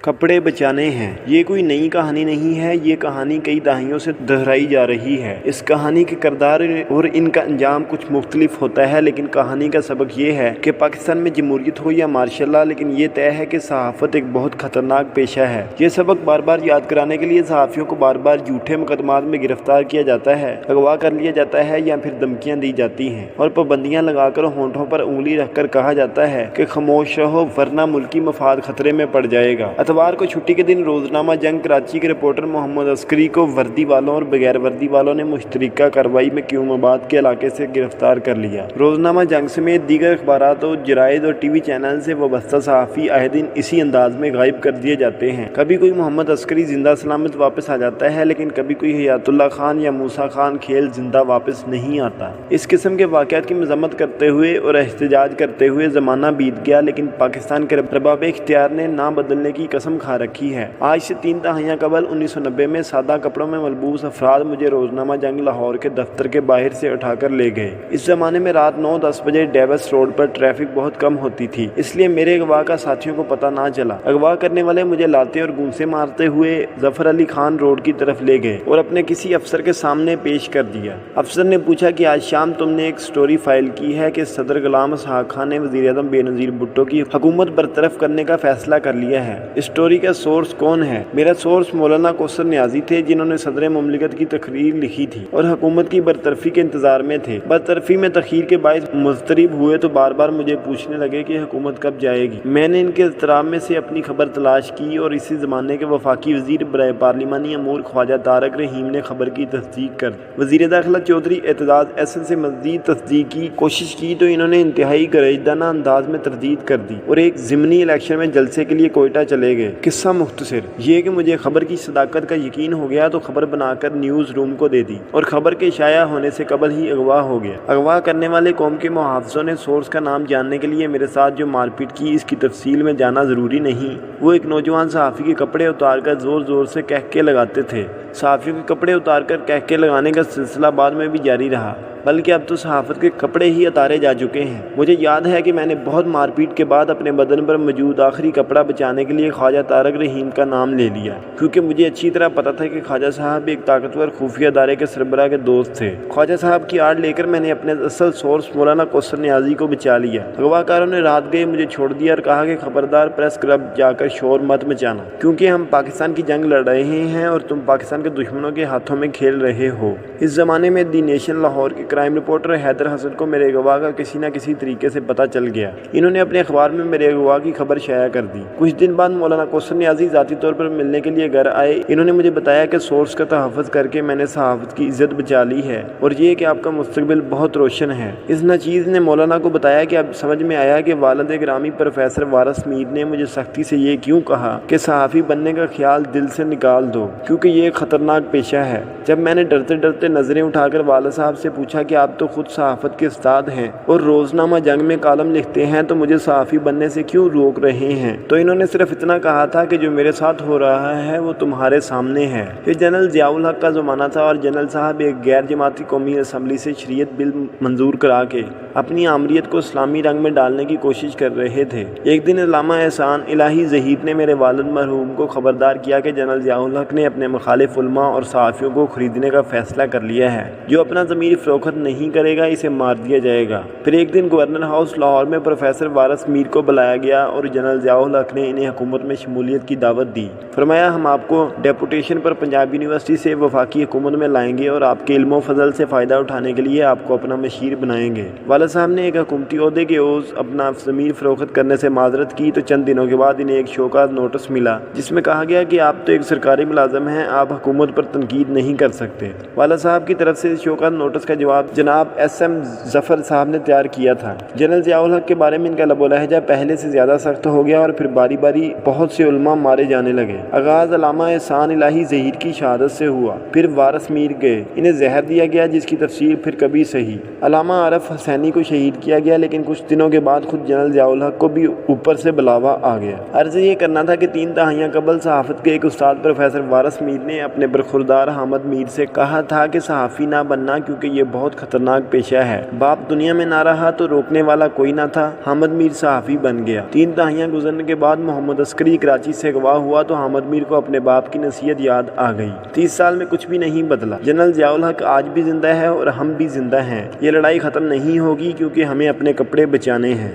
کپڑے بچانے ہیں۔ یہ کوئی نئی کہانی نہیں ہے، یہ کہانی کئی دہائیوں سے دہرائی جا رہی ہے۔ اس کہانی کے کردار اور ان کا انجام کچھ مختلف ہوتا ہے، لیکن کہانی کا سبق یہ ہے کہ پاکستان میں جمہوریت ہو یا مارشل لا، لیکن یہ طے ہے کہ صحافت ایک بہت خطرناک پیشہ ہے۔ یہ سبق بار بار یاد کرانے کے لیے صحافیوں کو بار بار جھوٹے مقدمات میں گرفتار کیا جاتا ہے، اغوا کر لیا جاتا ہے یا پھر دھمکیاں دی جاتی ہیں اور پابندیاں لگا کر ہونٹوں پر انگلی رکھ کر کہا جاتا ہے کہ خاموش رہو ورنہ ملکی مفاد خطرے میں پڑ جائے گا۔ اتوار کو چھٹی کے دن روزنامہ جنگ کراچی کے رپورٹر محمد عسکری کو وردی والوں اور بغیر وردی والوں نے مشترکہ کارروائی میں کیوم آباد کے علاقے سے گرفتار کر لیا۔ روزنامہ جنگ سمیت دیگر اخبارات و جرائد اور ٹی وی چینل سے وابستہ صحافی آئے دن اسی انداز میں غائب کر دیے جاتے ہیں۔ کبھی کوئی محمد عسکری زندہ سلامت واپس آ جاتا ہے، لیکن کبھی کوئی حیات اللہ خان یا موسیٰ خان کھیل زندہ واپس نہیں آتا۔ اس قسم کے واقعات کی مذمت کرتے ہوئے اور احتجاج کرتے ہوئے زمانہ بیت گیا، لیکن پاکستان کے رباب اختیار نے نہ بدلنے کی قسم کھا رکھی ہے۔ آج سے 3 دہائیاں قبل 1990 میں سادہ کپڑوں میں ملبوس افراد مجھے روزنامہ جنگ لاہور کے دفتر کے باہر سے اٹھا کر لے گئے۔ اس زمانے میں رات 9-10 بجے ڈیوس روڈ پر ٹریفک بہت کم ہوتی تھی، اس لیے میرے اغوا کا ساتھیوں کو پتہ نہ چلا۔ اغوا کرنے والے مجھے لاتے اور گونسے مارتے ہوئے ظفر علی خان روڈ کی طرف لے گئے اور اپنے کسی افسر کے سامنے پیش کر دیا۔ افسر نے پوچھا کہ آج شام تم نے ایک سٹوری فائل کی ہے کہ صدر غلام اسحاق خان نے وزیر اعظم بے نظیر بھٹو کی حکومت برطرف کرنے کا فیصلہ کر لیا ہے۔ اس سٹوری کا سورس کون ہے؟ میرا سورس مولانا کوثر نیازی تھے، جنہوں نے صدر مملکت کی تقریر لکھی تھی اور حکومت کی برطرفی کے انتظار میں تھے۔ برطرفی میں تاخیر کے باعث مضطرب ہوئے تو بار بار مجھے پوچھنے لگے کہ حکومت کب جائے گی۔ میں نے ان کے اضطراب میں سے اپنی خبر تلاش کی اور اسی زمانے کے وفاقی وزیر برائے پارلیمانی امور خواجہ طارق رحیم نے خبر کی تصدیق کر دی۔ وزیر داخلہ چودھری اعتزاز احسن سے مزید تصدیق کی کوشش کی تو انہوں نے انتہائی گریزانہ انداز میں تردید کر دی اور ایک ضمنی الیکشن میں جلسے کے لیے کوئٹہ چلے گئے۔ قصہ مختصر یہ کہ مجھے خبر کی صداقت کا یقین ہو گیا تو خبر بنا کر نیوز روم کو دے دی اور خبر کے شائع ہونے سے قبل ہی اغوا ہو گیا۔ اغوا کرنے والے قوم کے محافظوں نے سورس کا نام جاننے کے لیے میرے ساتھ جو مار پیٹ کی، اس کی تفصیل میں جانا ضروری نہیں۔ وہ ایک نوجوان صحافی کے کپڑے اتار کر زور زور سے کہکے لگاتے تھے۔ صحافیوں کے کپڑے اتار کر کہکے لگانے کا سلسلہ بعد میں بھی جاری رہا، بلکہ اب تو صحافت کے کپڑے ہی اتارے جا چکے ہیں۔ مجھے یاد ہے کہ میں نے بہت مار پیٹ کے بعد اپنے بدن پر موجود آخری کپڑا بچانے کے لیے خواجہ طارق رحیم کا نام لے لیا، کیونکہ مجھے اچھی طرح پتہ تھا کہ خواجہ صاحب ایک طاقتور خفیہ ادارے کے سربراہ کے دوست تھے۔ خواجہ صاحب کی آڑ لے کر میں نے اپنے اصل سورس مولانا کوثر نیازی کو بچا لیا۔ اغوا کاروں نے رات گئے مجھے چھوڑ دیا اور کہا کہ خبردار پریس کلب جا کر شور مت مچانا، کیونکہ ہم پاکستان کی جنگ لڑ رہے ہیں اور تم پاکستان کے دشمنوں کے ہاتھوں میں کھیل رہے ہو۔ اس زمانے میں دی نیشن لاہور کے کرائم رپورٹر حیدر حسن کو میرے اغوا کا کسی نہ کسی طریقے سے پتہ چل گیا۔ انہوں نے اپنے اخبار میں میرے اغوا کی خبر شائع کر دی۔ کچھ دن بعد مولانا کوثر نیازی ذاتی طور پر ملنے کے لیے گھر آئے۔ انہوں نے مجھے بتایا کہ سورس کا تحفظ کر کے میں نے صحافت کی عزت بچا لی ہے اور یہ کہ آپ کا مستقبل بہت روشن ہے۔ اس ناچیز نے مولانا کو بتایا کہ اب سمجھ میں آیا کہ والد گرامی پروفیسر وارث میر نے مجھے سختی سے یہ کیوں کہا کہ صحافی بننے کا خیال دل سے نکال دو، کیونکہ یہ ایک خطرناک پیشہ ہے۔ جب میں نے ڈرتے ڈرتے نظریں اٹھا کر والد صاحب سے پوچھا کہ آپ تو خود صحافت کے استاد ہیں اور روزنامہ جنگ میں کالم لکھتے ہیں، تو مجھے صحافی بننے سے کیوں روک رہے ہیں؟ تو انہوں نے صرف اتنا کہا تھا کہ جو میرے ساتھ ہو رہا ہے وہ تمہارے سامنے ہے۔ یہ جنرل ضیاء الحق کا زمانہ تھا اور جنرل صاحب ایک غیر جماعتی قومی اسمبلی سے شریعت بل منظور کرا کے اپنی آمریت کو اسلامی رنگ میں ڈالنے کی کوشش کر رہے تھے۔ ایک دن علامہ احسان الہی ظہیر نے میرے والد مرحوم کو خبردار کیا کہ جنرل ضیاء الحق نے اپنے مخالف علماء اور صحافیوں کو خریدنے کا فیصلہ کر لیا ہے۔ جو اپنا ضمیر فروخت نہیں کرے گا اسے مار دیا جائے گا۔ پھر ایک دن گورنر ہاؤس لاہور میں پروفیسر وارث میر کو بلایا گیا اور جنرل ضیاء الحق نے انہیں حکومت میں شمولیت کی دعوت دی۔ فرمایا ہم آپ کو ڈیپوٹیشن پر پنجاب یونیورسٹی سے وفاقی حکومت میں لائیں گے اور آپ کے علم و فضل سے فائدہ اٹھانے کے لیے آپ کو اپنا مشیر بنائیں گے۔ والد صاحب نے ایک حکومتی عہدے کے عوض اپنا ضمیر فروخت کرنے سے معذرت کی تو چند دنوں کے بعد انہیں ایک شوکات نوٹس ملا جس میں کہا گیا کہ آپ تو ایک سرکاری ملازم ہیں، آپ حکومت پر تنقید نہیں کر سکتے۔ والد صاحب کی طرف سے شوکات نوٹس کا جواب جناب ایس ایم ظفر صاحب نے تیار کیا تھا۔ جنرل ضیاء الحق کے بارے میں ان کا لب و لہجہ پہلے سے زیادہ سخت ہو گیا اور پھر باری باری بہت سے علماء مارے جانے لگے۔ آغاز علامہ احسان الہی ظہیر کی شہادت سے ہوا، پھر وارث میر گئے، انہیں زہر دیا گیا جس کی تفصیل پھر کبھی صحیح۔ علامہ عارف حسینی کو شہید کیا گیا، لیکن کچھ دنوں کے بعد خود جنرل ضیاء الحق کو بھی اوپر سے بلاوا آ گیا۔ عرض یہ کرنا تھا کہ 3 دہائیاں قبل صحافت کے ایک استاد پروفیسر وارث میر نے اپنے برخوردار حامد میر سے کہا تھا کہ صحافی نہ بننا کیونکہ یہ بہت بہت خطرناک پیشہ ہے۔ باپ دنیا میں نہ رہا تو روکنے والا کوئی نہ تھا۔ حامد میر صحافی بن گیا۔ 3 دہائیاں گزرنے کے بعد محمد عسکری کراچی سے اغوا ہوا تو حامد میر کو اپنے باپ کی نصیحت یاد آ گئی۔ 30 سال میں کچھ بھی نہیں بدلا۔ جنرل ضیاء الحق آج بھی زندہ ہے اور ہم بھی زندہ ہیں۔ یہ لڑائی ختم نہیں ہوگی کیونکہ ہمیں اپنے کپڑے بچانے ہیں۔